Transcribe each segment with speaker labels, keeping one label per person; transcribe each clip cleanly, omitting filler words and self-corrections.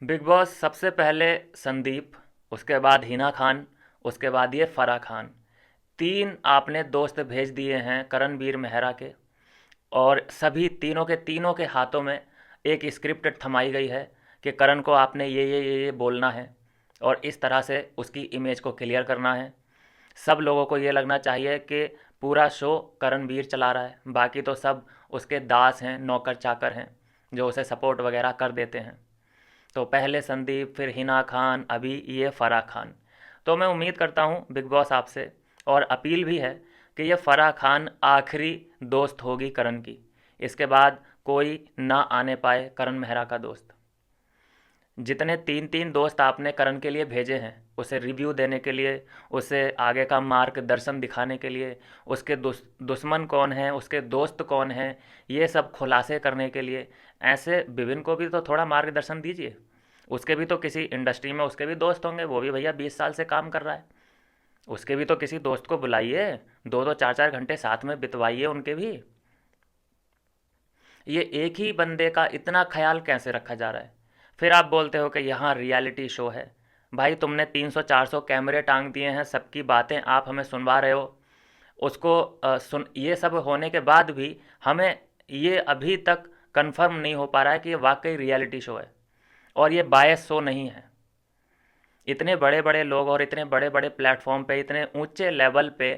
Speaker 1: Big boss सबसे पहले संदीप, उसके बाद हिना खान, उसके बाद ये फराह खान। तीन आपने दोस्त भेज दिए हैं करणवीर मेहरा के। और सभी तीनों के हाथों में एक स्क्रिप्ट थमाई गई है कि करण को आपने ये बोलना है और इस तरह से उसकी इमेज को क्लियर करना है। सब लोगों को ये लगना चाहिए कि पूरा शो करणवीर चला रहा है, बाकी तो सब उसके दास हैं, नौकर चाकर हैं जो उसे सपोर्ट वगैरह कर देते हैं। तो पहले संदीप, फिर हिना खान, अभी ये फराह खान। तो मैं उम्मीद करता हूँ बिग बॉस आपसे, और अपील भी है कि ये फराह खान आखिरी दोस्त होगी करण की। इसके बाद कोई ना आने पाए करण मेहरा का दोस्त। जितने तीन तीन दोस्त आपने करण के लिए भेजे हैं, उसे रिव्यू देने के लिए, उसे आगे का मार्गदर्शन दिखाने के लिए, उसके दुश्मन कौन हैं, उसके दोस्त कौन हैं, ये सब खुलासे करने के लिए, ऐसे विभिन्न को भी तो थोड़ा मार्गदर्शन दीजिए। उसके भी तो किसी इंडस्ट्री में उसके भी दोस्त होंगे, वो भी भैया 20 साल से काम कर रहा है। उसके भी तो किसी दोस्त को बुलाइए, दो दो चार चार घंटे साथ में बितवाइए उनके भी। ये एक ही बंदे का इतना ख्याल कैसे रखा जा रहा है? फिर आप बोलते हो कि यहाँ रियलिटी शो है। भाई तुमने 300 400 कैमरे टांग दिए हैं, सबकी बातें आप हमें सुनवा रहे हो। उसको सुन, ये सब होने के बाद भी हमें ये अभी तक कंफर्म नहीं हो पा रहा है कि ये वाकई रियलिटी शो है और ये बायस शो नहीं है। इतने बड़े बड़े लोग और इतने बड़े बड़े प्लेटफॉर्म पे, इतने ऊंचे लेवल पे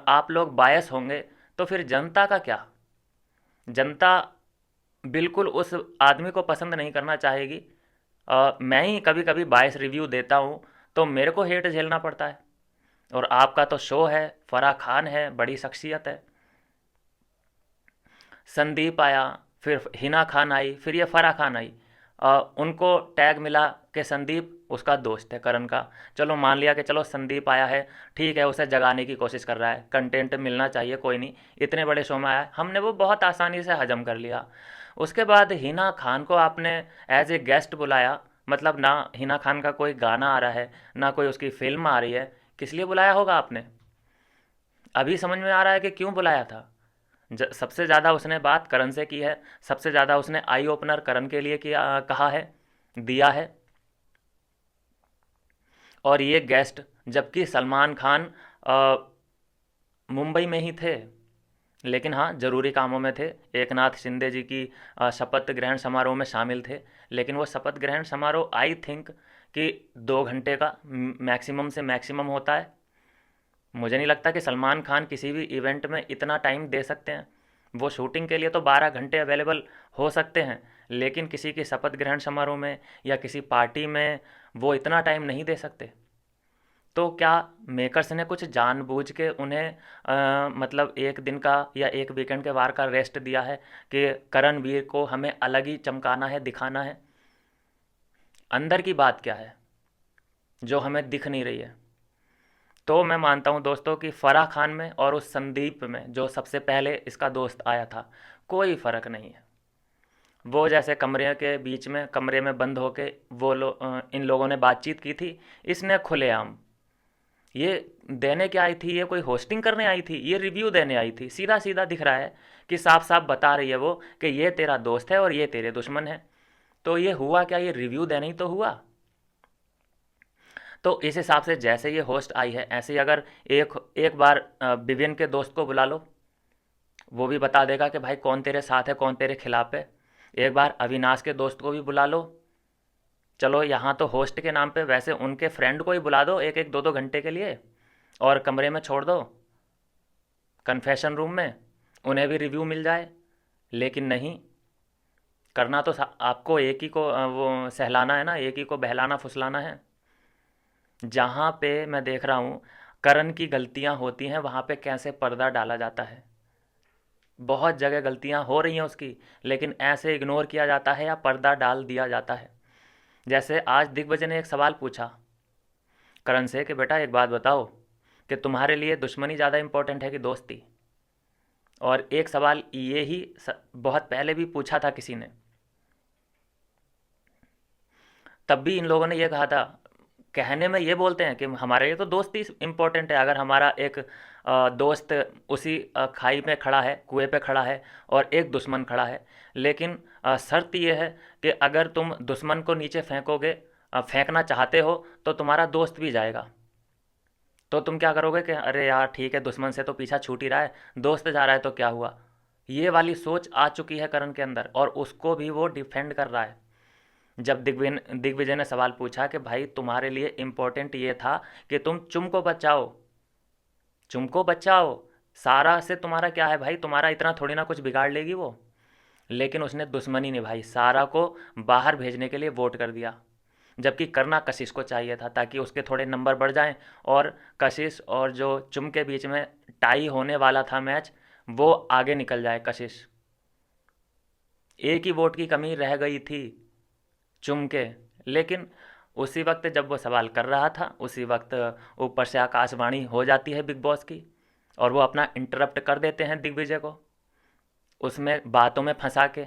Speaker 1: आप लोग बायस होंगे तो फिर जनता का क्या? जनता बिल्कुल उस आदमी को पसंद नहीं करना चाहेगी। मैं ही कभी कभी बायस रिव्यू देता हूँ तो मेरे को हेट झेलना पड़ता है। और आपका तो शो है, फराह खान है, बड़ी शख्सियत है। संदीप आया, फिर हिना खान आई, फिर ये फराह खान आई। उनको टैग मिला कि संदीप उसका दोस्त है करण का। चलो मान लिया कि चलो संदीप आया है, ठीक है, उसे जगाने की कोशिश कर रहा है, कंटेंट मिलना चाहिए, कोई नहीं, इतने बड़े शो में आया है, हमने वो बहुत आसानी से हजम कर लिया। उसके बाद हिना खान को आपने एज ए गेस्ट बुलाया। मतलब ना हिना खान का कोई गाना आ रहा है, ना कोई उसकी फिल्म आ रही है, किस लिए बुलाया होगा आपने? अभी समझ में आ रहा है कि क्यों बुलाया था। सबसे ज़्यादा उसने बात करण से की है, सबसे ज़्यादा उसने आई ओपनर करण के लिए किया, कहा है, दिया है। और ये गेस्ट, जबकि सलमान खान अ, मुंबई में ही थे, लेकिन हाँ ज़रूरी कामों में थे। एकनाथ शिंदे जी की शपथ ग्रहण समारोह में शामिल थे। लेकिन वो शपथ ग्रहण समारोह आई थिंक कि 2 घंटे का मैक्सिमम से मैक्सिमम होता है। मुझे नहीं लगता कि सलमान खान किसी भी इवेंट में इतना टाइम दे सकते हैं। वो शूटिंग के लिए तो 12 घंटे अवेलेबल हो सकते हैं, लेकिन किसी की शपथ ग्रहण समारोह में या किसी पार्टी में वो इतना टाइम नहीं दे सकते। तो क्या मेकर्स ने कुछ जानबूझ के उन्हें मतलब एक दिन का या एक वीकेंड के वार का रेस्ट दिया है कि करणवीर को हमें अलग ही चमकाना है, दिखाना है? अंदर की बात क्या है जो हमें दिख नहीं रही है? तो मैं मानता हूँ दोस्तों कि फराह खान में और उस संदीप में जो सबसे पहले इसका दोस्त आया था, कोई फ़र्क नहीं है। वो जैसे कमरे के बीच में, कमरे में बंद होके इन लोगों ने बातचीत की थी, इसने खुलेआम ये देने क्या आई थी? ये कोई होस्टिंग करने आई थी? ये रिव्यू देने आई थी? सीधा सीधा दिख रहा है कि साफ साफ बता रही है वो कि ये तेरा दोस्त है और ये तेरे दुश्मन है। तो ये हुआ क्या? ये रिव्यू देना ही तो हुआ। तो इस हिसाब से जैसे ये होस्ट आई है, ऐसे ही अगर एक एक बार विवियन के दोस्त को बुला लो, वो भी बता देगा कि भाई कौन तेरे साथ है, कौन तेरे खिलाफ है। एक बार अविनाश के दोस्त को भी बुला लो। चलो यहाँ तो होस्ट के नाम पे, वैसे उनके फ्रेंड को ही बुला दो एक एक दो दो घंटे के लिए और कमरे में छोड़ दो, कन्फेशन रूम में, उन्हें भी रिव्यू मिल जाए। लेकिन नहीं, करना तो आपको एक ही को वो सहलाना है ना, एक ही को बहलाना फुसलाना है। जहाँ पे मैं देख रहा हूँ करण की गलतियाँ होती हैं, वहाँ पे कैसे पर्दा डाला जाता है। बहुत जगह गलतियाँ हो रही हैं उसकी, लेकिन ऐसे इग्नोर किया जाता है या पर्दा डाल दिया जाता है। जैसे आज दिग्विजय ने एक सवाल पूछा करण से कि बेटा एक बात बताओ कि तुम्हारे लिए दुश्मनी ज़्यादा इम्पोर्टेंट है कि दोस्ती? और एक सवाल ये ही बहुत पहले भी पूछा था किसी ने, तब भी इन लोगों ने ये कहा था। कहने में ये बोलते हैं कि हमारे लिए तो दोस्ती इम्पोर्टेंट है। अगर हमारा एक दोस्त उसी खाई में खड़ा है, कुएं पे खड़ा है और एक दुश्मन खड़ा है, लेकिन शर्त ये है कि अगर तुम दुश्मन को नीचे फेंकोगे, फेंकना चाहते हो, तो तुम्हारा दोस्त भी जाएगा। तो तुम क्या करोगे कि अरे यार ठीक है, दुश्मन से तो पीछा छूट ही रहा है, दोस्त जा रहा है तो क्या हुआ। ये वाली सोच आ चुकी है करण के अंदर, और उसको भी वो डिफेंड कर रहा है। जब दिग्विजय ने सवाल पूछा कि भाई तुम्हारे लिए इम्पोर्टेंट ये था कि तुम चुम को बचाओ, चुम को बचाओ, सारा से तुम्हारा क्या है भाई, तुम्हारा इतना थोड़ी ना कुछ बिगाड़ लेगी वो। लेकिन उसने दुश्मनी निभाई, सारा को बाहर भेजने के लिए वोट कर दिया, जबकि करना कशिश को चाहिए था, ताकि उसके थोड़े नंबर बढ़ जाएं, और कशिश और जो चुम के बीच में टाई होने वाला था मैच, वो आगे निकल जाए कशिश। एक ही वोट की कमी रह गई थी चुम के। लेकिन उसी वक्त जब वो सवाल कर रहा था, उसी वक्त ऊपर से आकाशवाणी हो जाती है बिग बॉस की, और वो अपना इंटरप्ट कर देते हैं दिग्विजय को, उसमें बातों में फंसा के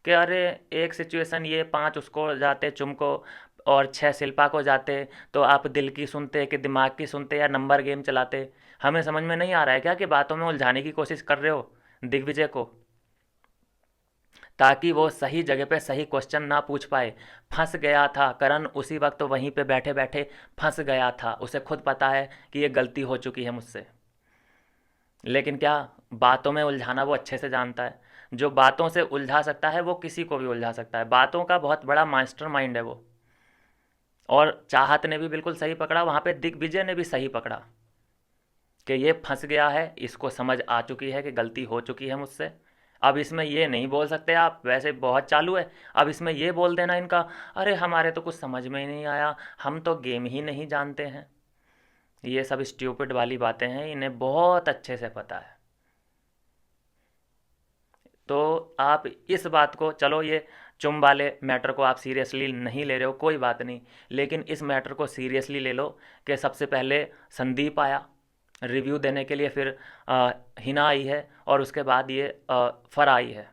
Speaker 1: कि अरे एक सिचुएशन ये, 5 उसको जाते चुम को और 6 शिल्पा को जाते, तो आप दिल की सुनते कि दिमाग की सुनते, या नंबर गेम चलाते। हमें समझ में नहीं आ रहा है क्या कि बातों में उलझाने की कोशिश कर रहे हो दिग्विजय को, ताकि वो सही जगह पे सही क्वेश्चन ना पूछ पाए। फंस गया था करण, उसी वक्त वहीं पे बैठे बैठे फंस गया था, उसे खुद पता है कि ये गलती हो चुकी है मुझसे। लेकिन क्या, बातों में उलझाना वो अच्छे से जानता है। जो बातों से उलझा सकता है वो किसी को भी उलझा सकता है, बातों का बहुत बड़ा मास्टर माइंड है वो। और चाहत ने भी बिल्कुल सही पकड़ा, वहाँ पे दिग्विजय ने भी सही पकड़ा कि ये फंस गया है, इसको समझ आ चुकी है कि गलती हो चुकी है मुझसे। अब इसमें ये नहीं बोल सकते आप, वैसे बहुत चालू है, अब इसमें ये बोल देना इनका, अरे हमारे तो कुछ समझ में ही नहीं आया, हम तो गेम ही नहीं जानते हैं। ये सब स्ट्यूपिड वाली बातें हैं, इन्हें बहुत अच्छे से पता है। तो आप इस बात को, चलो ये चुम वाले मैटर को आप सीरियसली नहीं ले रहे हो, कोई बात नहीं, लेकिन इस मैटर को सीरियसली ले लो कि सबसे पहले संदीप आया रिव्यू देने के लिए, फिर हिना आई है, और उसके बाद ये फर आई है।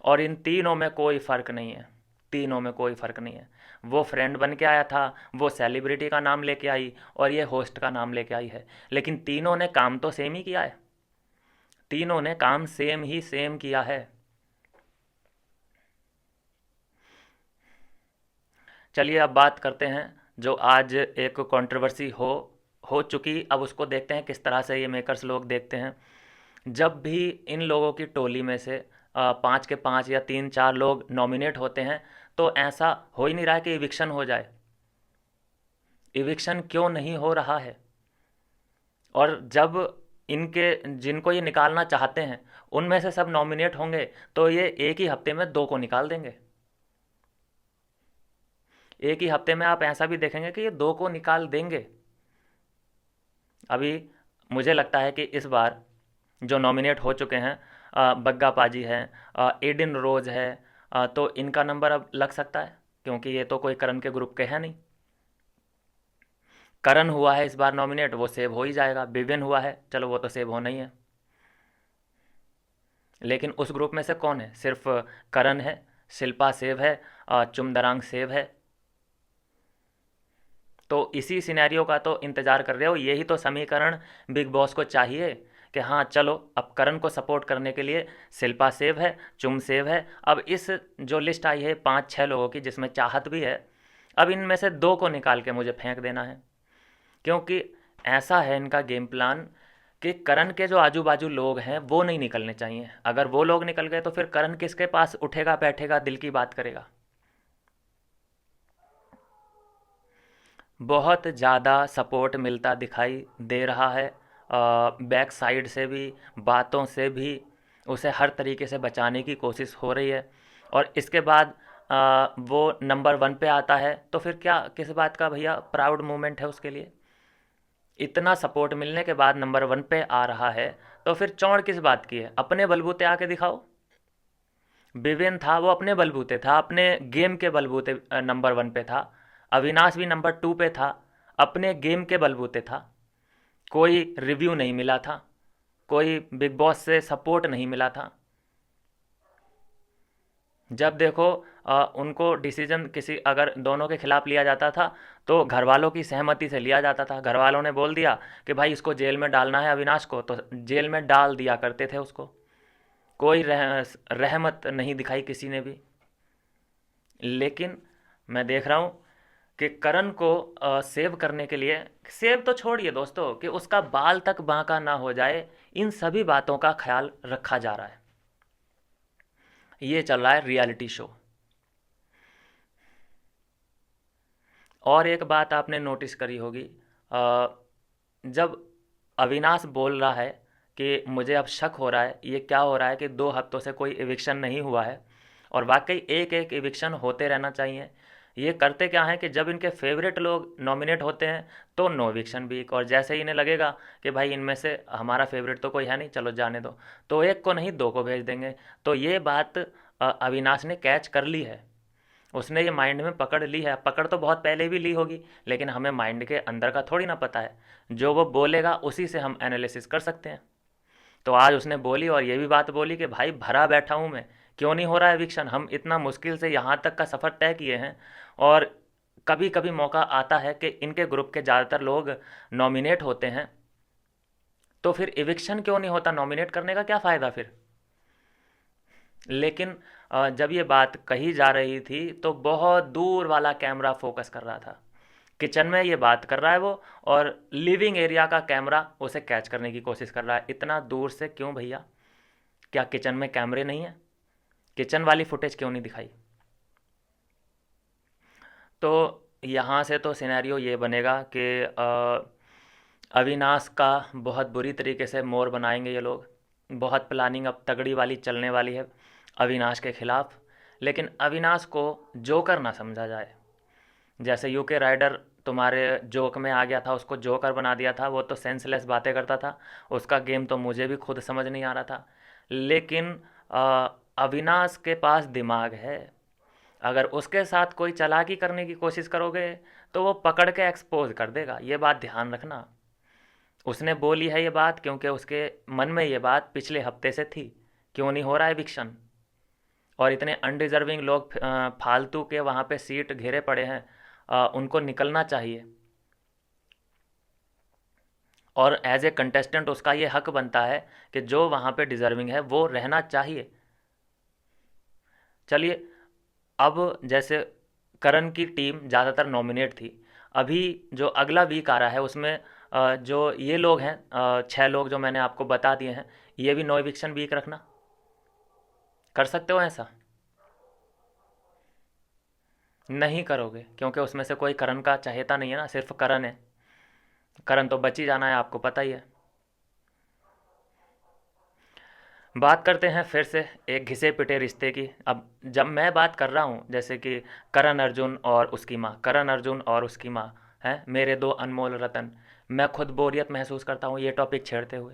Speaker 1: और इन तीनों में कोई फ़र्क नहीं है, तीनों में कोई फ़र्क नहीं है। वो फ्रेंड बन के आया था, वो सेलिब्रिटी का नाम लेके आई, और ये होस्ट का नाम लेके आई है, लेकिन तीनों ने काम तो सेम ही किया है, तीनों ने काम सेम किया है। चलिए अब बात करते हैं जो आज एक कंट्रोवर्सी हो चुकी, अब उसको देखते हैं किस तरह से ये मेकर्स लोग देखते हैं। जब भी इन लोगों की टोली में से 5 के 5 या 3-4 लोग नॉमिनेट होते हैं, तो ऐसा हो ही नहीं रहा है कि इविक्शन हो जाए। इविक्शन क्यों नहीं हो रहा है? और जब इनके, जिनको ये निकालना चाहते हैं, उनमें से सब नॉमिनेट होंगे, तो ये एक ही हफ्ते में 2 को निकाल देंगे। एक ही हफ्ते में आप ऐसा भी देखेंगे कि ये 2 को निकाल देंगे। अभी मुझे लगता है कि इस बार जो नॉमिनेट हो चुके हैं, बग्गा पाजी है, एडिन रोज है, तो इनका नंबर अब लग सकता है, क्योंकि ये तो कोई करण के ग्रुप के हैं नहीं। करण हुआ है इस बार नॉमिनेट, वो सेव हो ही जाएगा। विवेन हुआ है, चलो वो तो सेव होना ही है। लेकिन उस ग्रुप में से कौन है? सिर्फ करण है, शिल्पा सेव है, चुमदरांग सेव है। तो इसी सिनेरियो का तो इंतज़ार कर रहे हो, यही तो समीकरण बिग बॉस को चाहिए कि हाँ चलो, अब करण को सपोर्ट करने के लिए शिल्पा सेव है, चुम सेव है। अब इस जो लिस्ट आई है 5-6 लोगों की, जिसमें चाहत भी है, अब इनमें से 2 को निकाल के मुझे फेंक देना है, क्योंकि ऐसा है इनका गेम प्लान कि करण के जो आजू बाजू लोग हैं वो नहीं निकलने चाहिए। अगर वो लोग निकल गए तो फिर करण किसके पास उठेगा बैठेगा, दिल की बात करेगा। बहुत ज़्यादा सपोर्ट मिलता दिखाई दे रहा है, बैक साइड से भी, बातों से भी उसे हर तरीके से बचाने की कोशिश हो रही है। और इसके बाद वो नंबर 1 पे आता है, तो फिर क्या, किस बात का भैया प्राउड मोमेंट है उसके लिए? इतना सपोर्ट मिलने के बाद नंबर 1 पे आ रहा है, तो फिर चौड़ किस बात की है? अपने बलबूते आके दिखाओ। विवेन था, वो अपने बलबूते था, अपने गेम के बलबूते नंबर 1 पे था। अविनाश भी नंबर 2 पे था, अपने गेम के बलबूते था। कोई रिव्यू नहीं मिला था, कोई बिग बॉस से सपोर्ट नहीं मिला था। जब देखो उनको डिसीजन किसी, अगर दोनों के खिलाफ लिया जाता था, तो घर वालों की सहमति से लिया जाता था। घर वालों ने बोल दिया कि भाई इसको जेल में डालना है अविनाश को, तो जेल में डाल दिया करते थे उसको। कोई रहमत नहीं दिखाई किसी ने भी। लेकिन मैं देख रहा हूँ कि करण को सेव करने के लिए, सेव तो छोड़िए दोस्तों, कि उसका बाल तक बांका ना हो जाए, इन सभी बातों का ख्याल रखा जा रहा है। ये चल रहा है रियलिटी शो। और एक बात आपने नोटिस करी होगी, जब अविनाश बोल रहा है कि मुझे अब शक हो रहा है, ये क्या हो रहा है कि 2 हफ्तों से कोई इविक्शन नहीं हुआ है, और वाकई एक एक इविक्शन होते रहना चाहिए। ये करते क्या हैं कि जब इनके फेवरेट लोग नॉमिनेट होते हैं तो नो इविक्शन वीक, और जैसे ही इन्हें लगेगा कि भाई इनमें से हमारा फेवरेट तो कोई है नहीं, चलो जाने दो, तो एक को नहीं 2 को भेज देंगे। तो ये बात अविनाश ने कैच कर ली है, उसने ये माइंड में पकड़ ली है। पकड़ तो बहुत पहले भी ली होगी, लेकिन हमें माइंड के अंदर का थोड़ी ना पता है, जो वो बोलेगा उसी से हम एनालिसिस कर सकते हैं। तो आज उसने बोली, और ये भी बात बोली कि भाई भरा बैठा हूँ मैं, क्यों नहीं हो रहा है एविक्शन, हम इतना मुश्किल से यहाँ तक का सफ़र तय किए हैं, और कभी कभी मौका आता है कि इनके ग्रुप के ज़्यादातर लोग नॉमिनेट होते हैं, तो फिर इविक्शन क्यों नहीं होता, नॉमिनेट करने का क्या फ़ायदा फिर। लेकिन जब ये बात कही जा रही थी तो बहुत दूर वाला कैमरा फोकस कर रहा था, किचन में ये बात कर रहा है वो, और लिविंग एरिया का कैमरा उसे कैच करने की कोशिश कर रहा है। इतना दूर से क्यों भैया, क्या किचन में कैमरे नहीं है, किचन वाली फुटेज क्यों नहीं दिखाई। तो यहाँ से तो सिनेरियो ये बनेगा कि अविनाश का बहुत बुरी तरीके से मोर बनाएंगे ये लोग। बहुत प्लानिंग अब तगड़ी वाली चलने वाली है अविनाश के खिलाफ, लेकिन अविनाश को जोकर ना समझा जाए। जैसे यूके राइडर तुम्हारे जोक में आ गया था, उसको जोकर बना दिया था, वो तो सेंसलेस बातें करता था, उसका गेम तो मुझे भी खुद समझ नहीं आ रहा था। लेकिन अविनाश के पास दिमाग है, अगर उसके साथ कोई चालाकी करने की कोशिश करोगे तो वो पकड़ के एक्सपोज कर देगा, ये बात ध्यान रखना। उसने बोली है ये बात क्योंकि उसके मन में ये बात पिछले हफ्ते से थी, क्यों नहीं हो रहा है एविक्शन, और इतने अनडिज़र्विंग लोग फालतू के वहाँ पे सीट घेरे पड़े हैं, उनको निकलना चाहिए, और एज ए कंटेस्टेंट उसका ये हक बनता है कि जो वहाँ पे डिज़र्विंग है वो रहना चाहिए। चलिए, अब जैसे करण की टीम ज़्यादातर नॉमिनेट थी, अभी जो अगला वीक आ रहा है उसमें जो ये लोग हैं, 6 लोग जो मैंने आपको बता दिए हैं, ये भी नो एविक्शन वीक रखना, कर सकते हो ऐसा। नहीं करोगे क्योंकि उसमें से कोई करण का चहेता नहीं है ना, सिर्फ करण है, करण तो बच ही जाना है, आपको पता ही है। बात करते हैं फिर से एक घिसे पिटे रिश्ते की। अब जब मैं बात कर रहा हूँ जैसे कि करण अर्जुन और उसकी माँ, करण अर्जुन और उसकी माँ हैं मेरे 2 अनमोल रतन, मैं खुद बोरियत महसूस करता हूँ ये टॉपिक छेड़ते हुए।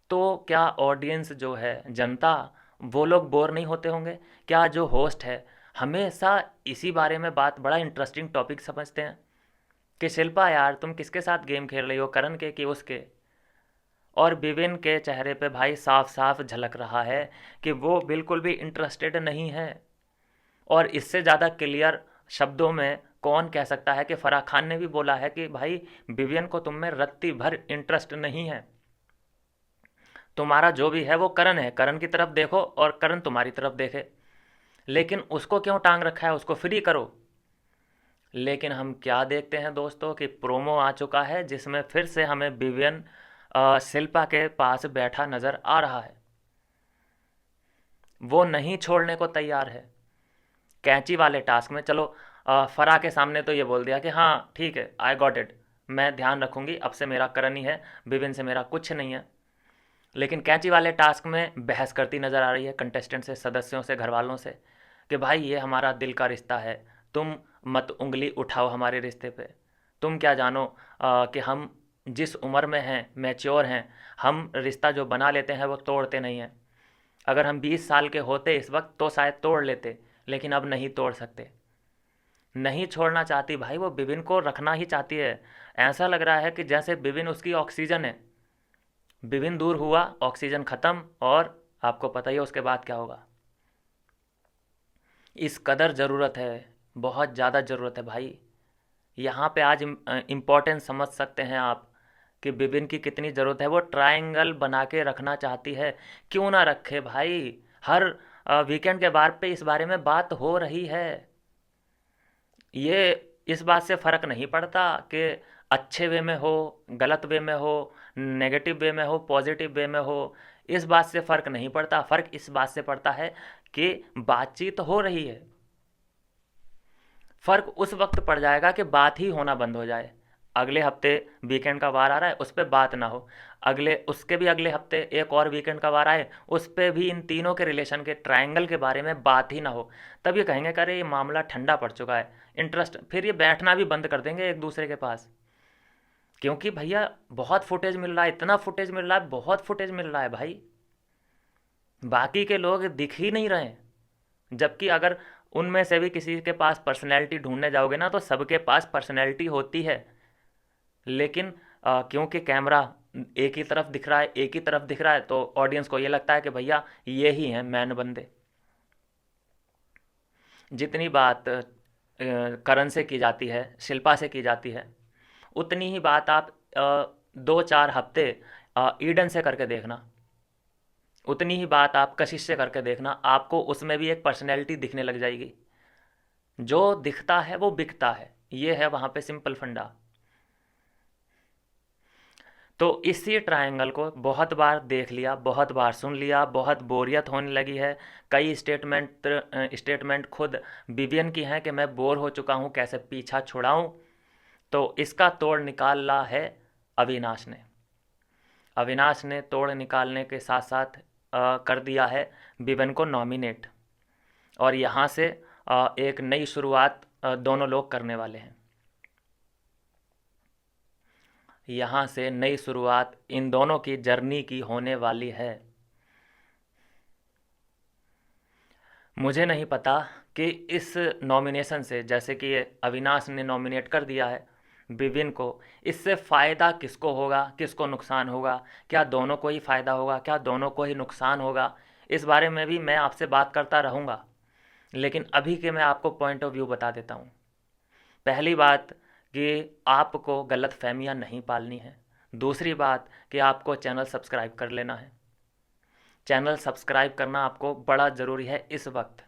Speaker 1: तो क्या ऑडियंस जो है, जनता, वो लोग बोर नहीं होते होंगे? क्या जो होस्ट है हमेशा इसी बारे में बात, बड़ा इंटरेस्टिंग टॉपिक समझते हैं कि शिल्पा यार तुम किसके साथ गेम खेल रही हो, करण के कि उसके। और विविन के चेहरे पे भाई साफ साफ झलक रहा है कि वो बिल्कुल भी इंटरेस्टेड नहीं है। और इससे ज़्यादा क्लियर शब्दों में कौन कह सकता है कि फराह खान ने भी बोला है कि भाई विवियन को तुम में रत्ती भर इंटरेस्ट नहीं है, तुम्हारा जो भी है वो करण है, करण की तरफ देखो और करण तुम्हारी तरफ देखे। लेकिन उसको क्यों टांग रखा है, उसको फ्री करो। लेकिन हम क्या देखते हैं दोस्तों कि प्रोमो आ चुका है जिसमें फिर से हमें विवियन शिल्पा के पास बैठा नज़र आ रहा है, वो नहीं छोड़ने को तैयार है। कैंची वाले टास्क में चलो, फराह के सामने तो ये बोल दिया कि हाँ ठीक है आई गॉट इट, मैं ध्यान रखूंगी, अब से मेरा करण ही है, विविन से मेरा कुछ नहीं है। लेकिन कैंची वाले टास्क में बहस करती नज़र आ रही है कंटेस्टेंट से, सदस्यों से, घर वालों से, कि भाई ये हमारा दिल का रिश्ता है, तुम मत उंगली उठाओ हमारे रिश्ते पे। तुम क्या जानो कि हम जिस उम्र में हैं, मैच्योर हैं, हम रिश्ता जो बना लेते हैं वो तोड़ते नहीं हैं। अगर हम 20 साल के होते इस वक्त तो शायद तोड़ लेते, लेकिन अब नहीं तोड़ सकते। नहीं छोड़ना चाहती भाई, वो विपिन को रखना ही चाहती है। ऐसा लग रहा है कि जैसे विपिन उसकी ऑक्सीजन है, विपिन दूर हुआ ऑक्सीजन ख़त्म, और आपको पता ही है उसके बाद क्या होगा। इस कदर ज़रूरत है, बहुत ज़्यादा ज़रूरत है भाई। यहाँ पे आज इम्पोर्टेंस समझ सकते हैं आप कि विपिन की कितनी ज़रूरत है। वो ट्रायंगल बना के रखना चाहती है, क्यों ना रखे भाई। हर वीकेंड के बार पे इस बारे में बात हो रही है। ये इस बात से फ़र्क नहीं पड़ता कि अच्छे वे में हो, गलत वे में हो, नेगेटिव वे में हो, पॉजिटिव वे में हो। इस बात से फ़र्क नहीं पड़ता, फ़र्क इस बात से पड़ता है कि बातचीत हो रही है। फ़र्क उस वक्त पड़ जाएगा कि बात ही होना बंद हो जाए। अगले हफ्ते वीकेंड का वार आ रहा है, उस पर बात ना हो। अगले उसके भी अगले हफ्ते एक और वीकेंड का वार आए, उस पर भी इन तीनों के रिलेशन के ट्रायंगल के बारे में बात ही ना हो। तब ये कहेंगे कि अरे ये मामला ठंडा पड़ चुका है, इंटरेस्ट, फिर ये बैठना भी बंद कर देंगे एक दूसरे के पास। क्योंकि भैया बहुत फुटेज मिल रहा है, इतना फुटेज मिल रहा है, बहुत फुटेज मिल रहा है भाई। बाकी के लोग दिख ही नहीं रहे हैं। जबकि अगर उनमें से भी किसी के पास पर्सनैलिटी ढूंढने जाओगे ना, तो सबके पास पर्सनैलिटी होती है। लेकिन क्योंकि कैमरा एक ही तरफ दिख रहा है, एक ही तरफ दिख रहा है, तो ऑडियंस को ये लगता है कि भैया ये ही हैं मैन बंदे। जितनी बात करण से की जाती है, शिल्पा से की जाती है, उतनी ही बात आप 2-4 हफ्ते ईडन से करके देखना। उतनी ही बात आप कशिश से करके देखना, आपको उसमें भी एक पर्सनैलिटी दिखने लग जाएगी। जो दिखता है वो बिकता है, ये है वहाँ पे सिंपल फंडा। तो इसी ट्रायंगल को बहुत बार देख लिया, बहुत बार सुन लिया, बहुत बोरियत होने लगी है। कई स्टेटमेंट खुद विवियन की हैं कि मैं बोर हो चुका हूँ, कैसे पीछा छुड़ाऊँ। तो इसका तोड़ निकाला है अविनाश ने। अविनाश ने तोड़ निकालने के साथ साथ कर दिया है विवेन को नॉमिनेट। और यहाँ से एक नई शुरुआत दोनों लोग करने वाले हैं। यहाँ से नई शुरुआत इन दोनों की जर्नी की होने वाली है। मुझे नहीं पता कि इस नॉमिनेशन से, जैसे कि अविनाश ने नॉमिनेट कर दिया है विविन को, इससे फ़ायदा किसको होगा, किसको नुकसान होगा, क्या दोनों को ही फ़ायदा होगा, क्या दोनों को ही नुकसान होगा, इस बारे में भी मैं आपसे बात करता रहूँगा। लेकिन अभी के मैं आपको पॉइंट ऑफ व्यू बता देता हूँ। पहली बात कि आपको गलत फहमियाँ नहीं पालनी है। दूसरी बात कि आपको चैनल सब्सक्राइब कर लेना है। चैनल सब्सक्राइब करना आपको बड़ा ज़रूरी है इस वक्त,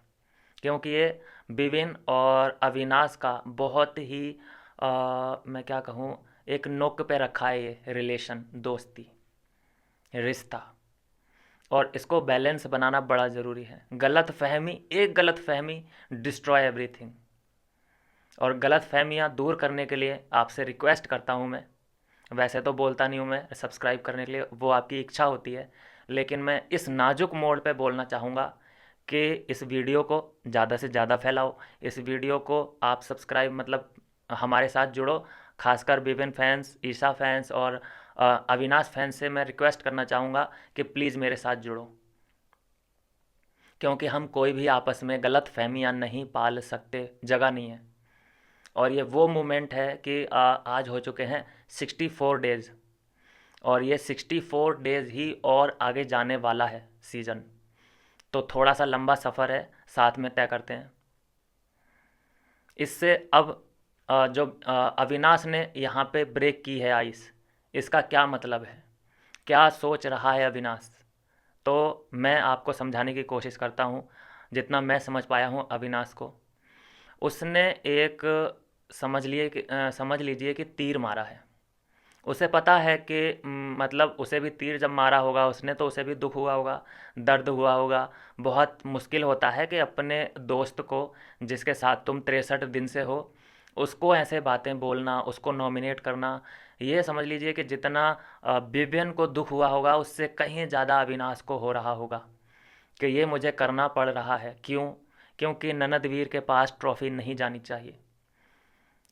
Speaker 1: क्योंकि ये विविन और अविनाश का बहुत ही मैं क्या कहूँ, एक नोक पे रखा है ये रिलेशन, दोस्ती, रिश्ता। और इसको बैलेंस बनाना बड़ा ज़रूरी है। गलत फहमी, एक गलत फहमी डिस्ट्रॉय एवरीथिंग। और गलत फहमियाँ दूर करने के लिए आपसे रिक्वेस्ट करता हूँ मैं, वैसे तो बोलता नहीं हूँ मैं सब्सक्राइब करने के लिए, वो आपकी इच्छा होती है, लेकिन मैं इस नाजुक मोड़ पे बोलना चाहूँगा कि इस वीडियो को ज़्यादा से ज़्यादा फैलाओ। इस वीडियो को आप सब्सक्राइब, मतलब हमारे साथ जुड़ो। खासकर विवेन फैंस, ईशा फैंस और अविनाश फैंस से मैं रिक्वेस्ट करना चाहूँगा कि प्लीज़ मेरे साथ जुड़ो, क्योंकि हम कोई भी आपस में गलत फहमियाँ नहीं पाल सकते, जगह नहीं है। और ये वो मोमेंट है कि आज हो चुके हैं 64 डेज़, और ये 64 डेज़ ही और आगे जाने वाला है सीज़न। तो थोड़ा सा लंबा सफ़र है, साथ में तय करते हैं। इससे अब जो अविनाश ने यहाँ पे ब्रेक की है आइस, इसका क्या मतलब है, क्या सोच रहा है अविनाश, तो मैं आपको समझाने की कोशिश करता हूँ जितना मैं समझ पाया हूँ अविनाश को। उसने एक समझ लीजिए कि तीर मारा है। उसे पता है कि मतलब उसे भी तीर जब मारा होगा उसने, तो उसे भी दुख हुआ होगा, दर्द हुआ होगा। बहुत मुश्किल होता है कि अपने दोस्त को, जिसके साथ तुम 63 दिन से हो, उसको ऐसे बातें बोलना, उसको नॉमिनेट करना। ये समझ लीजिए कि जितना विवियन को दुख हुआ होगा, उससे कहीं ज़्यादा अविनाश को हो रहा होगा कि ये मुझे करना पड़ रहा है। क्यों? क्योंकि ननदवीर के पास ट्रॉफी नहीं जानी चाहिए।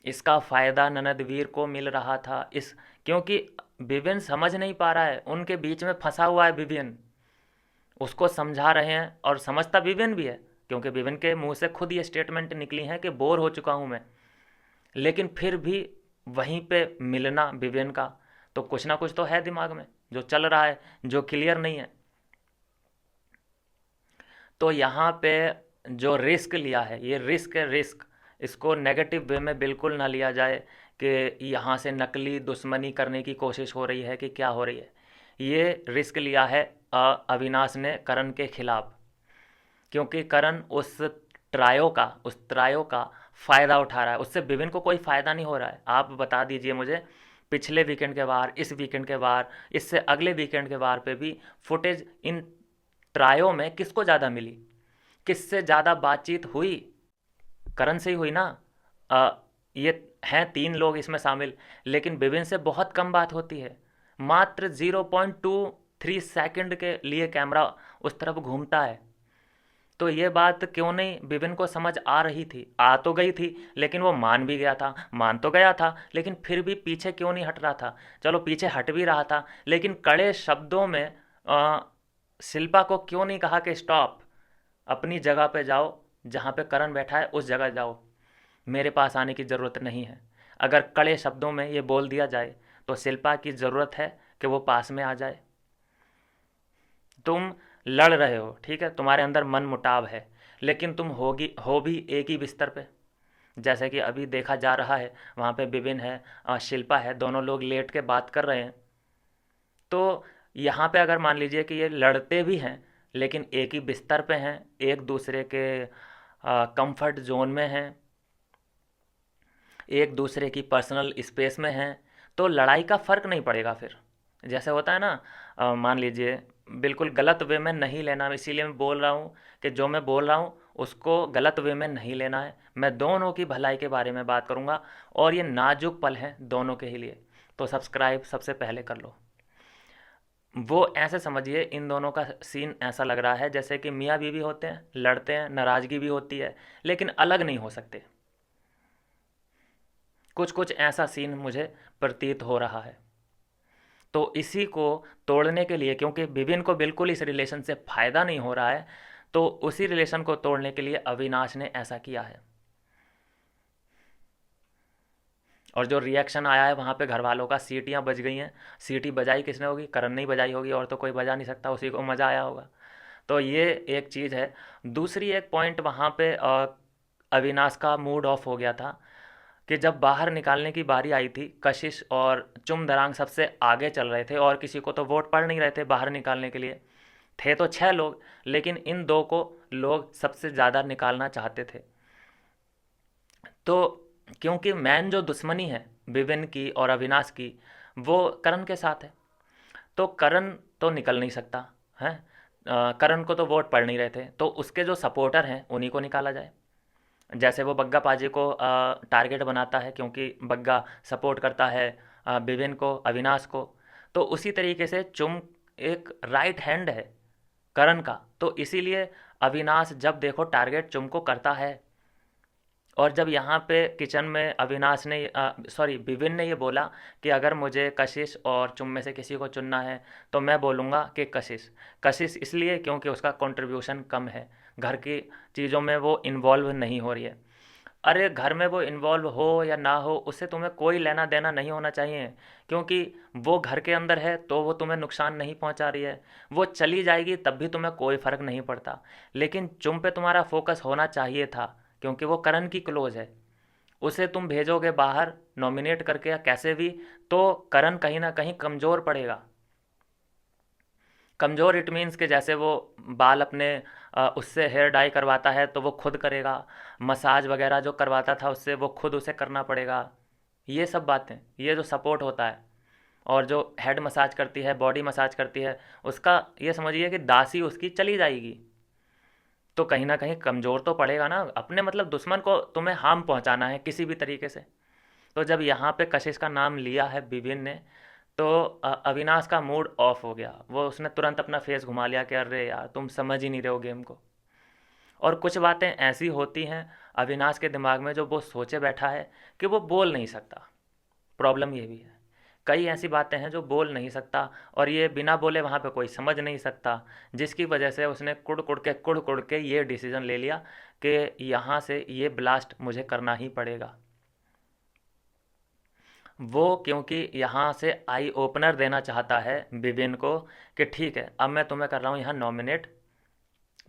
Speaker 1: इसका फ़ायदा ननदवीर को मिल रहा था, इस क्योंकि विवियन समझ नहीं पा रहा है, उनके बीच में फंसा हुआ है विवियन। उसको समझा रहे हैं, और समझता विवियन भी है, क्योंकि विवियन के मुंह से खुद ये स्टेटमेंट निकली है कि बोर हो चुका हूँ मैं। लेकिन फिर भी वहीं पे मिलना विवियन का, तो कुछ ना कुछ तो है दिमाग में जो चल रहा है, जो क्लियर नहीं है। तो यहाँ पे जो रिस्क लिया है, ये रिस्क इसको नेगेटिव वे में बिल्कुल ना लिया जाए कि यहाँ से नकली दुश्मनी करने की कोशिश हो रही है कि क्या हो रही है। ये रिस्क लिया है अविनाश ने करण के खिलाफ। क्योंकि करण उस ट्रायो का फ़ायदा उठा रहा है, उससे विभिन्न को कोई फ़ायदा नहीं हो रहा है। आप बता दीजिए मुझे, पिछले वीकेंड के बार, इस वीकेंड के बार, इससे अगले वीकेंड के बार पे भी फुटेज इन ट्रायो में किसको ज़्यादा मिली, किससे ज़्यादा बातचीत हुई? करण से ही हुई ना। अ, ये हैं 3 लोग इसमें शामिल, लेकिन विभिन्न से बहुत कम बात होती है। मात्र 0.23 सेकंड के लिए कैमरा उस तरफ घूमता है। तो ये बात क्यों नहीं विपिन को समझ आ रही थी? आ तो गई थी, लेकिन वो मान भी गया था, मान तो गया था, लेकिन फिर भी पीछे क्यों नहीं हट रहा था? चलो पीछे हट भी रहा था, लेकिन कड़े शब्दों में आ, शिल्पा को क्यों नहीं कहा कि स्टॉप, अपनी जगह पे जाओ, जहाँ पे करण बैठा है उस जगह जाओ, मेरे पास आने की ज़रूरत नहीं है। अगर कड़े शब्दों में ये बोल दिया जाए तो शिल्पा की ज़रूरत है कि वो पास में आ जाए। तुम लड़ रहे हो, ठीक है, तुम्हारे अंदर मन मुटाव है, लेकिन तुम हो भी एक ही बिस्तर पे। जैसे कि अभी देखा जा रहा है, वहाँ पे विपिन है, शिल्पा है, दोनों लोग लेट के बात कर रहे हैं। तो यहाँ पे अगर मान लीजिए कि ये लड़ते भी हैं, लेकिन एक ही बिस्तर पे हैं, एक दूसरे के कंफर्ट जोन में हैं, एक दूसरे की पर्सनल स्पेस में हैं, तो लड़ाई का फ़र्क नहीं पड़ेगा फिर। जैसे होता है ना, मान लीजिए, बिल्कुल गलत वे में नहीं लेना, इसीलिए मैं बोल रहा हूँ कि जो मैं बोल रहा हूँ उसको गलत वे में नहीं लेना है। मैं दोनों की भलाई के बारे में बात करूँगा, और ये नाजुक पल हैं दोनों के ही लिए। तो सब्सक्राइब सबसे पहले कर लो। वो ऐसे समझिए, इन दोनों का सीन ऐसा लग रहा है जैसे कि मियाँ बीवी होते हैं, लड़ते हैं, नाराज़गी भी होती है, लेकिन अलग नहीं हो सकते। कुछ कुछ ऐसा सीन मुझे प्रतीत हो रहा है। तो इसी को तोड़ने के लिए, क्योंकि विभिन्न को बिल्कुल इस रिलेशन से फ़ायदा नहीं हो रहा है, तो उसी रिलेशन को तोड़ने के लिए अविनाश ने ऐसा किया है। और जो रिएक्शन आया है वहाँ पे घर वालों का, सीटियाँ बज गई हैं। सीटी बजाई किसने होगी? करण नहीं बजाई होगी, और तो कोई बजा नहीं सकता, उसी को मज़ा आया होगा। तो ये एक चीज़ है। दूसरी एक पॉइंट वहाँ पे अविनाश का मूड ऑफ हो गया था कि जब बाहर निकालने की बारी आई थी, कशिश और चुमदरांग सबसे आगे चल रहे थे, और किसी को तो वोट पड़ नहीं रहे थे बाहर निकालने के लिए। थे तो 6 लोग, लेकिन इन दो को लोग सबसे ज़्यादा निकालना चाहते थे। तो क्योंकि मैन जो दुश्मनी है विपिन की और अविनाश की, वो करण के साथ है, तो करण तो निकल नहीं सकता है। करण को तो वोट पड़ नहीं रहे थे, तो उसके जो सपोर्टर हैं उन्हीं को निकाला जाए। जैसे वो बग्गा पाजी को टारगेट बनाता है, क्योंकि बग्गा सपोर्ट करता है विपिन को, अविनाश को। तो उसी तरीके से चुम एक राइट हैंड है करण का, तो इसीलिए अविनाश जब देखो टारगेट चुम को करता है। और जब यहाँ पे किचन में अविनाश ने सॉरी विपिन ने ये बोला कि अगर मुझे कशिश और चुम में से किसी को चुनना है, तो मैं बोलूँगा कि कशिश। कशिश इसलिए क्योंकि उसका कंट्रीब्यूशन कम है, घर की चीज़ों में वो इन्वॉल्व नहीं हो रही है। अरे घर में वो इन्वॉल्व हो या ना हो, उससे तुम्हें कोई लेना देना नहीं होना चाहिए, क्योंकि वो घर के अंदर है तो वो तुम्हें नुकसान नहीं पहुंचा रही है। वो चली जाएगी तब भी तुम्हें कोई फ़र्क नहीं पड़ता, लेकिन चुम पे तुम्हारा फोकस होना चाहिए था, क्योंकि वो करण की क्लोज है। उसे तुम भेजोगे बाहर नॉमिनेट करके या कैसे भी, तो करण कहीं ना कहीं कमज़ोर पड़ेगा। कमज़ोर इट मीन्स के जैसे वो बाल अपने उससे हेयर डाई करवाता है तो वो खुद करेगा, मसाज वगैरह जो करवाता था उससे, वो खुद उसे करना पड़ेगा। ये सब बातें, ये जो सपोर्ट होता है, और जो हेड मसाज करती है, बॉडी मसाज करती है, उसका ये समझिए कि दासी उसकी चली जाएगी। तो कहीं ना कहीं कमज़ोर तो पड़ेगा ना, अपने मतलब दुश्मन को तुम्हें हार्म पहुंचाना है किसी भी तरीके से। तो जब यहाँ पे कशिश का नाम लिया है विभिन्न ने, तो अविनाश का मूड ऑफ हो गया। वो उसने तुरंत अपना फेस घुमा लिया कि अरे यार तुम समझ ही नहीं रहे हो गेम को। और कुछ बातें ऐसी होती हैं अविनाश के दिमाग में जो वो सोचे बैठा है कि वो बोल नहीं सकता। प्रॉब्लम ये भी है, कई ऐसी बातें हैं जो बोल नहीं सकता, और ये बिना बोले वहाँ पे कोई समझ नहीं सकता, जिसकी वजह से उसने कुड़ कुड़ के ये डिसीजन ले लिया कि यहाँ से ये ब्लास्ट मुझे करना ही पड़ेगा। वो क्योंकि यहाँ से आई ओपनर देना चाहता है विपिन को कि ठीक है अब मैं तुम्हें कर रहा हूँ यहाँ नॉमिनेट।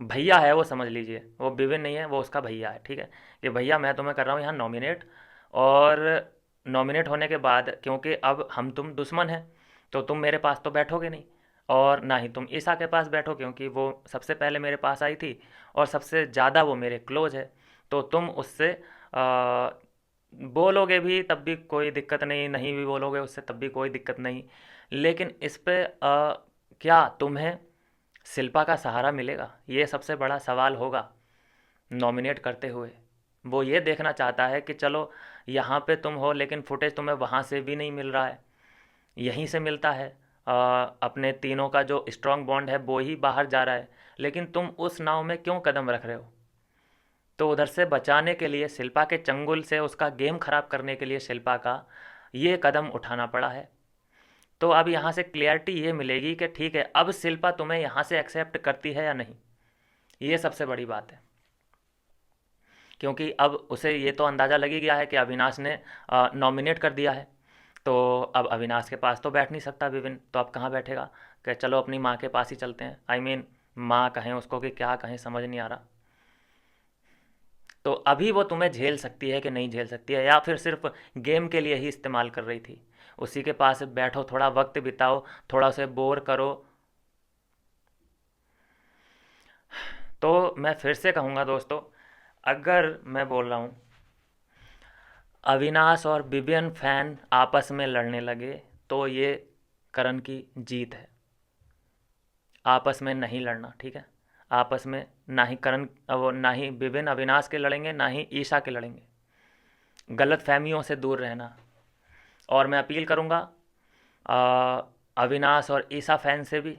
Speaker 1: भैया है वो, समझ लीजिए, वो विपिन नहीं है, वो उसका भैया है, ठीक है, कि भैया मैं तुम्हें कर रहा हूँ यहाँ नॉमिनेट। और नॉमिनेट होने के बाद क्योंकि अब हम तुम दुश्मन हैं, तो तुम मेरे पास तो बैठोगे नहीं, और ना ही तुम ईशा के पास बैठो, क्योंकि वो सबसे पहले मेरे पास आई थी और सबसे ज़्यादा वो मेरे क्लोज है। तो तुम उससे आ, बोलोगे भी तब भी कोई दिक्कत नहीं, नहीं भी बोलोगे उससे तब भी कोई दिक्कत नहीं। लेकिन इस पे क्या तुम्हें शिल्पा का सहारा मिलेगा, ये सबसे बड़ा सवाल होगा नॉमिनेट करते हुए। वो ये देखना चाहता है कि चलो यहाँ पे तुम हो, लेकिन फुटेज तुम्हें वहाँ से भी नहीं मिल रहा है, यहीं से मिलता है। अपने तीनों का जो स्ट्रॉन्ग बॉन्ड है वो ही बाहर जा रहा है, लेकिन तुम उस नाव में क्यों कदम रख रहे हो। तो उधर से बचाने के लिए, शिल्पा के चंगुल से उसका गेम खराब करने के लिए शिल्पा का ये कदम उठाना पड़ा है। तो अब यहाँ से क्लियरिटी ये मिलेगी कि ठीक है, अब शिल्पा तुम्हें यहाँ से एक्सेप्ट करती है या नहीं, ये सबसे बड़ी बात है। क्योंकि अब उसे ये तो अंदाज़ा लग ही गया है कि अविनाश ने नॉमिनेट कर दिया है। तो अब अविनाश के पास तो बैठ नहीं सकता विपिन, तो अब कहाँ बैठेगा। कि चलो अपनी माँ के पास ही चलते हैं, आई मीन माँ कहें उसको कि क्या कहें समझ नहीं आ रहा। तो अभी वो तुम्हें झेल सकती है कि नहीं झेल सकती है, या फिर सिर्फ गेम के लिए ही इस्तेमाल कर रही थी। उसी के पास बैठो, थोड़ा वक्त बिताओ, थोड़ा उसे बोर करो। तो मैं फिर से कहूँगा दोस्तों, अगर मैं बोल रहा हूँ अविनाश और विवियन फैन आपस में लड़ने लगे तो ये करण की जीत है। आपस में नहीं लड़ना, ठीक है। आपस में ना ही करण वो ना ही विभिन्न अविनाश के लड़ेंगे, ना ही ईशा के लड़ेंगे। गलत फहमियों से दूर रहना। और मैं अपील करूँगा अविनाश और ईशा फैन से भी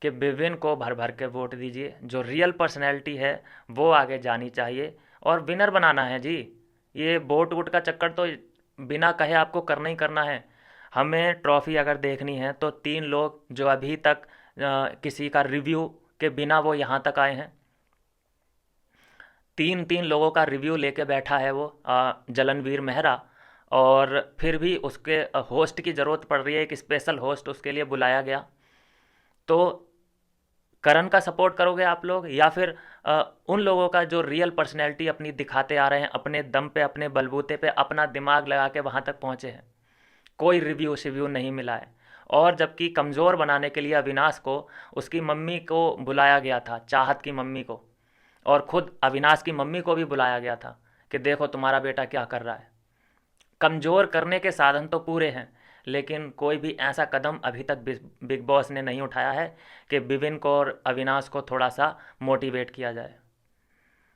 Speaker 1: कि विविन को भर भर के वोट दीजिए। जो रियल पर्सनैलिटी है वो आगे जानी चाहिए, और विनर बनाना है जी। ये वोट वोट का चक्कर तो बिना कहे आपको करना ही करना है। हमें ट्रॉफी अगर देखनी है तो 3 लोग जो अभी तक किसी का रिव्यू के बिना वो यहाँ तक आए हैं, 3 लोगों का रिव्यू लेके बैठा है वो जलनवीर मेहरा। और फिर भी उसके होस्ट की ज़रूरत पड़ रही है, एक स्पेशल होस्ट उसके लिए बुलाया गया। तो करण का सपोर्ट करोगे आप लोग, या फिर उन लोगों का जो रियल पर्सनैलिटी अपनी दिखाते आ रहे हैं, अपने दम पे, अपने बलबूते पे, अपना दिमाग लगा के वहाँ तक पहुँचे हैं। कोई रिव्यू शिव्यू नहीं मिला है। और जबकि कमज़ोर बनाने के लिए अविनाश को उसकी मम्मी को बुलाया गया था, चाहत की मम्मी को, और खुद अविनाश की मम्मी को भी बुलाया गया था कि देखो तुम्हारा बेटा क्या कर रहा है। कमज़ोर करने के साधन तो पूरे हैं, लेकिन कोई भी ऐसा कदम अभी तक बिग बॉस ने नहीं उठाया है कि विविन को और अविनाश को थोड़ा सा मोटिवेट किया जाए।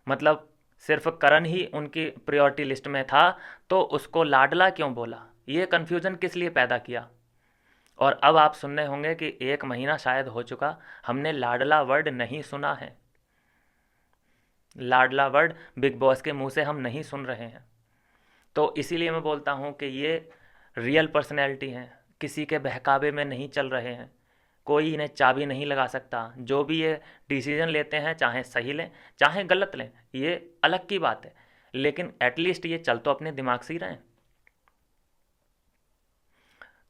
Speaker 1: मतलब सिर्फ करण ही उनकी प्रायोरिटी लिस्ट में था, तो उसको लाडला क्यों बोला, ये कन्फ्यूज़न किस लिए पैदा किया। और अब आप सुनने होंगे कि 1 महीना शायद हो चुका, हमने लाडला वर्ड नहीं सुना है। लाडला वर्ड बिग बॉस के मुंह से हम नहीं सुन रहे हैं। तो इसीलिए मैं बोलता हूँ कि ये रियल पर्सनैलिटी हैं, किसी के बहकावे में नहीं चल रहे हैं। कोई इन्हें चाबी नहीं लगा सकता। जो भी ये डिसीजन लेते हैं, चाहे सही लें चाहे गलत लें, ये अलग की बात है, लेकिन एटलीस्ट ये चल तो अपने दिमाग से ही रहे हैं।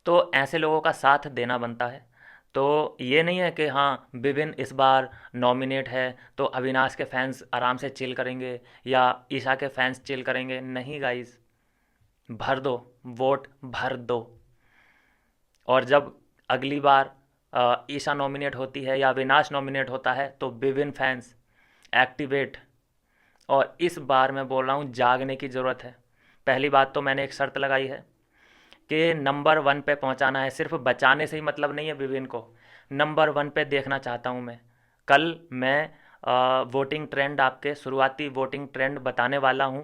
Speaker 1: तो ऐसे लोगों का साथ देना बनता है। तो ये नहीं है कि हाँ विभिन्न इस बार नॉमिनेट है तो अविनाश के फैंस आराम से चिल करेंगे या ईशा के फैंस चिल करेंगे। नहीं गाइस, भर दो, वोट भर दो। और जब अगली बार ईशा नॉमिनेट होती है या अविनाश नॉमिनेट होता है तो विभिन्न फैंस एक्टिवेट। और इस बार मैं बोल रहा हूँ जागने की ज़रूरत है। पहली बात तो मैंने एक शर्त लगाई है कि नंबर 1 पे पहुंचाना है। सिर्फ बचाने से ही मतलब नहीं है विभिन्न को, नंबर 1 पे देखना चाहता हूं मैं। कल मैं वोटिंग ट्रेंड, आपके शुरुआती वोटिंग ट्रेंड बताने वाला हूं।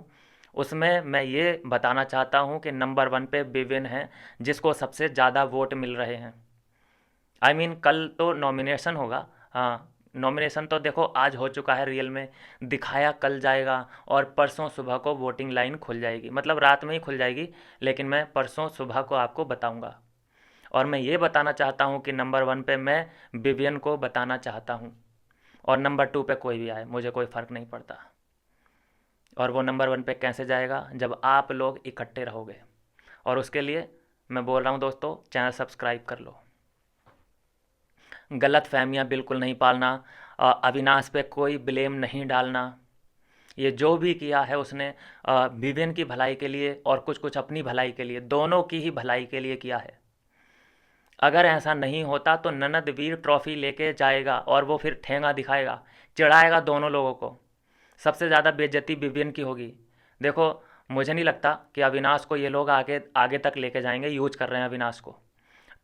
Speaker 1: उसमें मैं ये बताना चाहता हूं कि नंबर 1 पे विभिन्न है, जिसको सबसे ज़्यादा वोट मिल रहे हैं। आई मीन कल तो नॉमिनेशन होगा। हाँ, नॉमिनेशन तो देखो आज हो चुका है, रियल में दिखाया कल जाएगा, और परसों सुबह को वोटिंग लाइन खुल जाएगी, मतलब रात में ही खुल जाएगी, लेकिन मैं परसों सुबह को आपको बताऊंगा। और मैं ये बताना चाहता हूँ कि नंबर 1 पे मैं विवियन को बताना चाहता हूँ, और नंबर 2 पे कोई भी आए मुझे कोई फ़र्क नहीं पड़ता। और वो नंबर 1 पे कैसे जाएगा, जब आप लोग इकट्ठे रहोगे। और उसके लिए मैं बोल रहा हूँ दोस्तों, चैनल सब्सक्राइब कर लो। गलत फहमियाँ बिल्कुल नहीं पालना, अविनाश पे कोई ब्लेम नहीं डालना। ये जो भी किया है उसने विवेन की भलाई के लिए और कुछ कुछ अपनी भलाई के लिए, दोनों की ही भलाई के लिए किया है। अगर ऐसा नहीं होता तो ननद वीर ट्रॉफी लेके जाएगा और वो फिर ठेंगा दिखाएगा, चिढ़ाएगा दोनों लोगों को। सबसे ज़्यादा बेइज्जती विवियन की होगी। देखो, मुझे नहीं लगता कि अविनाश को ये लोग आगे आगे तक लेके जाएंगे। यूज कर रहे हैं अविनाश को,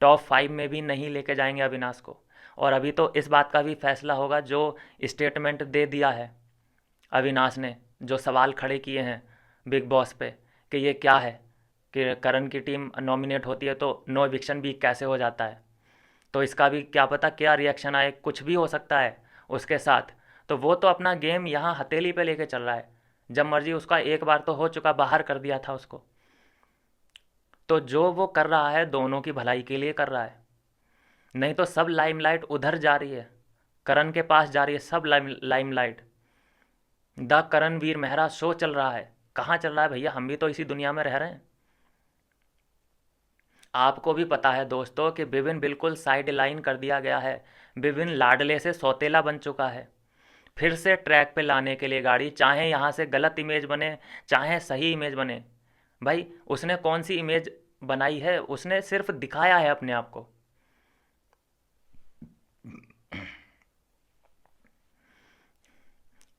Speaker 1: टॉप 5 में भी नहीं लेके जाएंगे अविनाश को। और अभी तो इस बात का भी फैसला होगा, जो स्टेटमेंट दे दिया है अविनाश ने, जो सवाल खड़े किए हैं बिग बॉस पे कि ये क्या है कि करण की टीम नॉमिनेट होती है तो नो एविक्शन भी कैसे हो जाता है। तो इसका भी क्या पता क्या रिएक्शन आए, कुछ भी हो सकता है उसके साथ। तो वो तो अपना गेम यहाँ हथेली पे लेके चल रहा है। जब मर्जी उसका एक बार तो हो चुका, बाहर कर दिया था उसको। तो जो वो कर रहा है दोनों की भलाई के लिए कर रहा है, नहीं तो सब लाइमलाइट उधर जा रही है, करण के पास जा रही है सब limelight. The Karanveer Mehra show चल रहा है। कहाँ चल रहा है भैया, हम भी तो इसी दुनिया में रह रहे हैं। आपको भी पता है दोस्तों कि विभिन्न बिल्कुल साइड लाइन कर दिया गया है। विभिन्न लाडले से सौतेला बन चुका है। फिर से ट्रैक पे लाने के लिए गाड़ी, चाहे यहाँ से गलत इमेज बने चाहे सही इमेज बने। भाई उसने कौन सी इमेज बनाई है, उसने सिर्फ दिखाया है अपने आप को।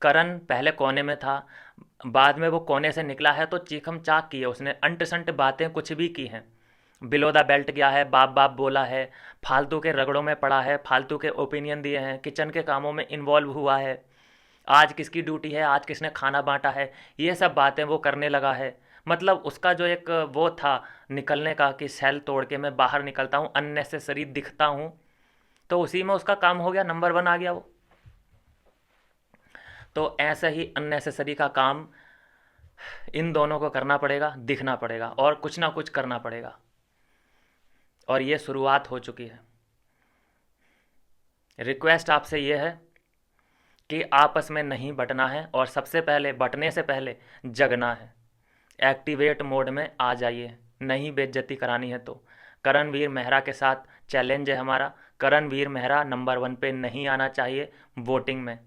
Speaker 1: करण पहले कोने में था, बाद में वो कोने से निकला है तो चीखम चाक की है उसने, अंट संट बातें कुछ भी की हैं। बिलो द बेल्ट गया है, बाप बाप बोला है, फालतू के रगड़ों में पड़ा है, फालतू के ओपिनियन दिए हैं, किचन के कामों में इन्वॉल्व हुआ है, आज किसकी ड्यूटी है, आज किसने खाना बांटा है, ये सब बातें वो करने लगा है। मतलब उसका जो एक वो था निकलने का कि सेल तोड़ के मैं बाहर निकलता हूँ, अननेसेसरी दिखता हूँ, तो उसी में उसका काम हो गया, नंबर 1 आ गया वो। तो ऐसे ही अननेसेसरी का काम इन दोनों को करना पड़ेगा, दिखना पड़ेगा और कुछ ना कुछ करना पड़ेगा। और ये शुरुआत हो चुकी है। रिक्वेस्ट आपसे ये है कि आपस में नहीं बटना है और सबसे पहले बटने से पहले जगना है। एक्टिवेट मोड में आ जाइए, नहीं बेइज्जती करानी है तो। करणवीर मेहरा के साथ चैलेंज है हमारा। करणवीर मेहरा नंबर 1 पे नहीं आना चाहिए वोटिंग में।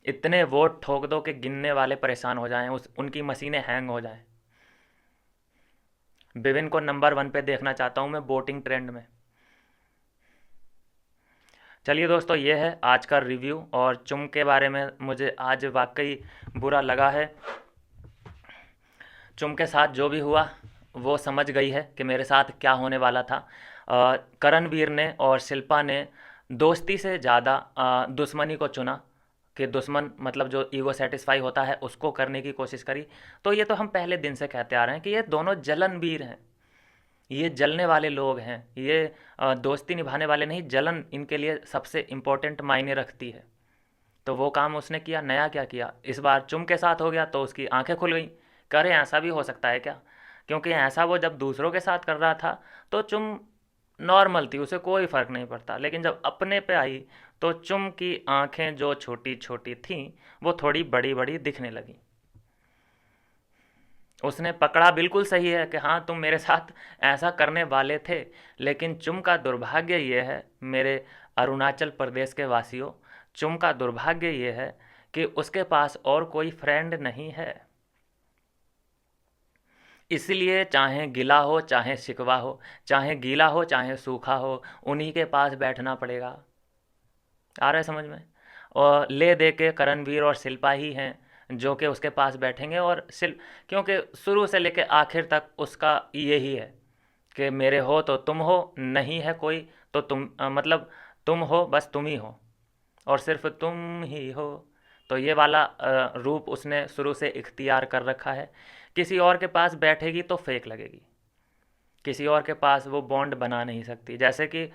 Speaker 1: इतने वोट ठोक दो कि गिनने वाले परेशान हो जाएं, उनकी मशीनें हैंग हो जाएं। विभिन्न को नंबर 1 पे देखना चाहता हूं मैं वोटिंग ट्रेंड में। चलिए दोस्तों, ये है आज का रिव्यू। और चुम के बारे में मुझे आज वाकई बुरा लगा है। चुम के साथ जो भी हुआ वो समझ गई है कि मेरे साथ क्या होने वाला था। करणवीर ने और शिल्पा ने दोस्ती से ज़्यादा दुश्मनी को चुना, कि दुश्मन मतलब जो ईगो सेटिस्फाई होता है उसको करने की कोशिश करी। तो ये तो हम पहले दिन से कहते आ रहे हैं कि ये दोनों जलनवीर हैं, ये जलने वाले लोग हैं। ये दोस्ती निभाने वाले नहीं, जलन इनके लिए सबसे इम्पोर्टेंट मायने रखती है। तो वो काम उसने किया। नया क्या किया, इस बार चुम के साथ हो गया तो उसकी आंखें खुल गई। करे ऐसा भी हो सकता है क्या, क्योंकि ऐसा वो जब दूसरों के साथ कर रहा था तो चुम नॉर्मल थी, उसे कोई फ़र्क नहीं पड़ता। लेकिन जब अपने पे आई तो चुम की आंखें जो छोटी छोटी थीं वो थोड़ी बड़ी बड़ी दिखने लगी। उसने पकड़ा बिल्कुल सही है कि हाँ तुम मेरे साथ ऐसा करने वाले थे। लेकिन चुम का दुर्भाग्य ये है, मेरे अरुणाचल प्रदेश के वासियों, चुम का दुर्भाग्य ये है कि उसके पास और कोई फ्रेंड नहीं है। इसलिए चाहे गिला हो चाहे शिकवा हो, चाहे गीला हो चाहे सूखा हो, उन्हीं के पास बैठना पड़ेगा। आ रहा है समझ में। और ले दे के करणवीर और शिल्पा ही हैं जो कि उसके पास बैठेंगे। और क्योंकि शुरू से लेके आखिर तक उसका यही है कि मेरे हो तो तुम हो, नहीं है कोई तो तुम मतलब तुम हो, बस तुम ही हो और सिर्फ तुम ही हो। तो ये वाला रूप उसने शुरू से इख्तियार कर रखा है। किसी और के पास बैठेगी तो फेक लगेगी, किसी और के पास वो बॉन्ड बना नहीं सकती। जैसे कि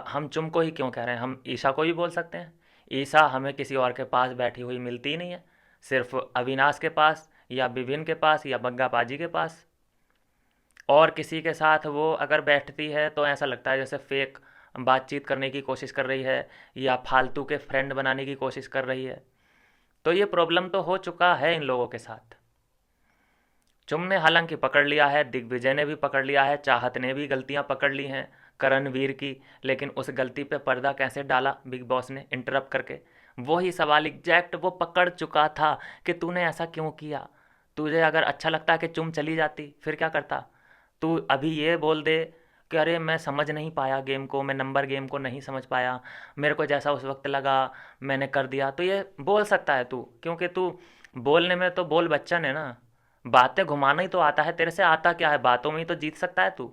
Speaker 1: हम चुम को ही क्यों कह रहे हैं, हम ईशा को भी बोल सकते हैं। ईशा हमें किसी और के पास बैठी हुई मिलती ही नहीं है, सिर्फ अविनाश के पास या विभिन्न के पास या बग्गा पाजी के पास। और किसी के साथ वो अगर बैठती है तो ऐसा लगता है जैसे फेक बातचीत करने की कोशिश कर रही है या फालतू के फ्रेंड बनाने की कोशिश कर रही है। तो ये प्रॉब्लम तो हो चुका है इन लोगों के साथ। चुम ने हालांकि पकड़ लिया है, दिग्विजय ने भी पकड़ लिया है, चाहत ने भी गलतियां पकड़ ली हैं करणवीर की। लेकिन उस गलती पे पर्दा कैसे डाला बिग बॉस ने इंटरप्ट करके, वही सवाल एग्जैक्ट वो पकड़ चुका था कि तूने ऐसा क्यों किया। तुझे अगर अच्छा लगता कि चुम चली जाती फिर क्या करता। तू अभी ये बोल दे कि अरे मैं समझ नहीं पाया गेम को, मैं नंबर गेम को नहीं समझ पाया, मेरे को जैसा उस वक्त लगा मैंने कर दिया, तो ये बोल सकता है तू, क्योंकि तू बोलने में तो बोल बच्चन है ना। बातें घुमाना ही तो आता है तेरे से, आता क्या है, बातों में ही तो जीत सकता है तू।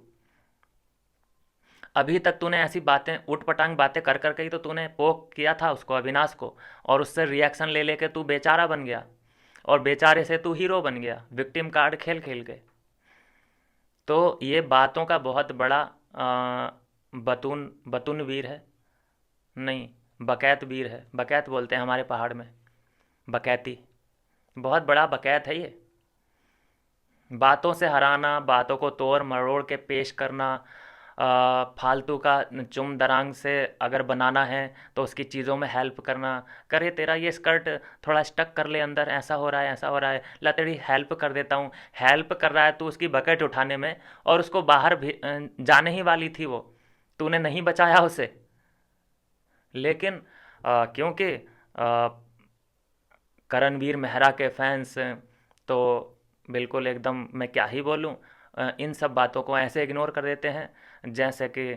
Speaker 1: अभी तक तूने ऐसी बातें उठ पटांग बातें कर कर के ही तो तूने पोक किया था उसको, अविनाश को, और उससे रिएक्शन ले लेके तू बेचारा बन गया, और बेचारे से तू हीरो बन गया विक्टिम कार्ड खेल खेल के। तो ये बातों का बहुत बड़ा बतून बतून वीर है, नहीं बकैत वीर है, बकैत बोलते हैं हमारे पहाड़ में, बकैती, बहुत बड़ा बकैत है ये। बातों से हराना, बातों को तोड़ मरोड़ के पेश करना, फालतू का चुम दरांग से अगर बनाना है तो उसकी चीज़ों में हेल्प करना, करे तेरा ये स्कर्ट थोड़ा स्टक कर ले अंदर, ऐसा हो रहा है ऐसा हो रहा है, ला तेरी हेल्प कर देता हूँ। हेल्प कर रहा है तू उसकी बकेट उठाने में, और उसको बाहर भी जाने ही वाली थी वो, तूने नहीं बचाया उसे। लेकिन क्योंकि करणवीर मेहरा के फैंस तो बिल्कुल एकदम, मैं क्या ही बोलूँ, इन सब बातों को ऐसे इग्नोर कर देते हैं जैसे कि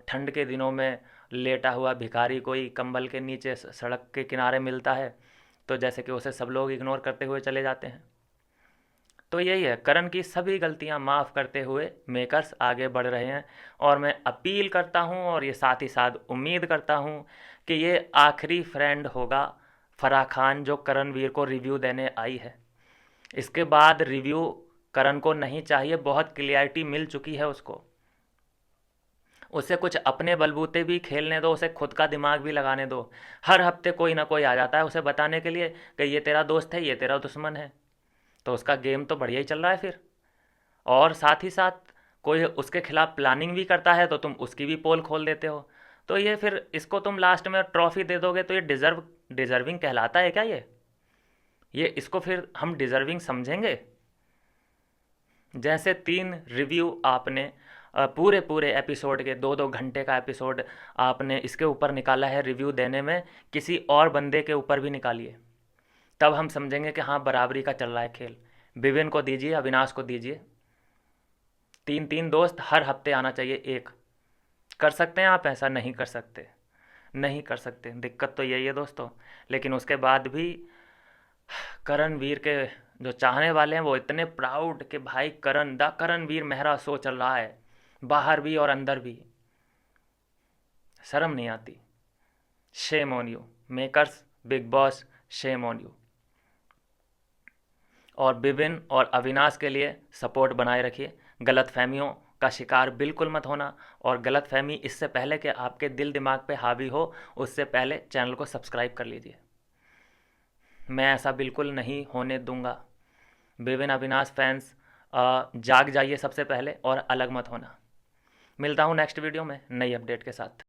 Speaker 1: ठंड के दिनों में लेटा हुआ भिखारी कोई कंबल के नीचे सड़क के किनारे मिलता है, तो जैसे कि उसे सब लोग इग्नोर करते हुए चले जाते हैं। तो यही है, करण की सभी गलतियां माफ़ करते हुए मेकर्स आगे बढ़ रहे हैं, और मैं अपील करता हूं और ये साथ ही साथ उम्मीद करता हूं कि ये आखिरी फ्रेंड होगा फराह खान जो करणवीर को रिव्यू देने आई है। इसके बाद रिव्यू करण को नहीं चाहिए, बहुत क्लियरिटी मिल चुकी है उसको। उसे कुछ अपने बलबूते भी खेलने दो, उसे खुद का दिमाग भी लगाने दो। हर हफ्ते कोई ना कोई आ जाता है उसे बताने के लिए कि ये तेरा दोस्त है ये तेरा दुश्मन है, तो उसका गेम तो बढ़िया ही चल रहा है फिर। और साथ ही साथ कोई उसके खिलाफ प्लानिंग भी करता है तो तुम उसकी भी पोल खोल देते हो। तो ये फिर इसको तुम लास्ट में ट्रॉफी दे दोगे तो ये डिजर्विंग कहलाता है क्या ये इसको फिर हम डिजर्विंग समझेंगे? जैसे 3 रिव्यू आपने पूरे पूरे एपिसोड के 2-2 घंटे का एपिसोड आपने इसके ऊपर निकाला है रिव्यू देने में, किसी और बंदे के ऊपर भी निकालिए, तब हम समझेंगे कि हाँ बराबरी का चल रहा है खेल। विवेन को दीजिए, अविनाश को दीजिए, 3-3 दोस्त हर हफ्ते आना चाहिए एक। कर सकते हैं आप ऐसा? नहीं कर सकते, नहीं कर सकते, दिक्कत तो यही है दोस्तों। लेकिन उसके बाद भी करण वीर के जो चाहने वाले हैं वो इतने प्राउड कि भाई करण वीर मेहरा शो चल रहा है, बाहर भी और अंदर भी। शर्म नहीं आती? Shame on you makers, big boss, shame on you. और विपिन और अविनाश के लिए सपोर्ट बनाए रखिए, गलत फहमियों का शिकार बिल्कुल मत होना, और गलत फहमी इससे पहले कि आपके दिल दिमाग पे हावी हो उससे पहले चैनल को सब्सक्राइब कर लीजिए। मैं ऐसा बिल्कुल नहीं होने दूंगा। विपिन अविनाश फैंस जाग जाइए सबसे पहले और अलग मत होना। मिलता हूँ नेक्स्ट वीडियो में नई अपडेट के साथ।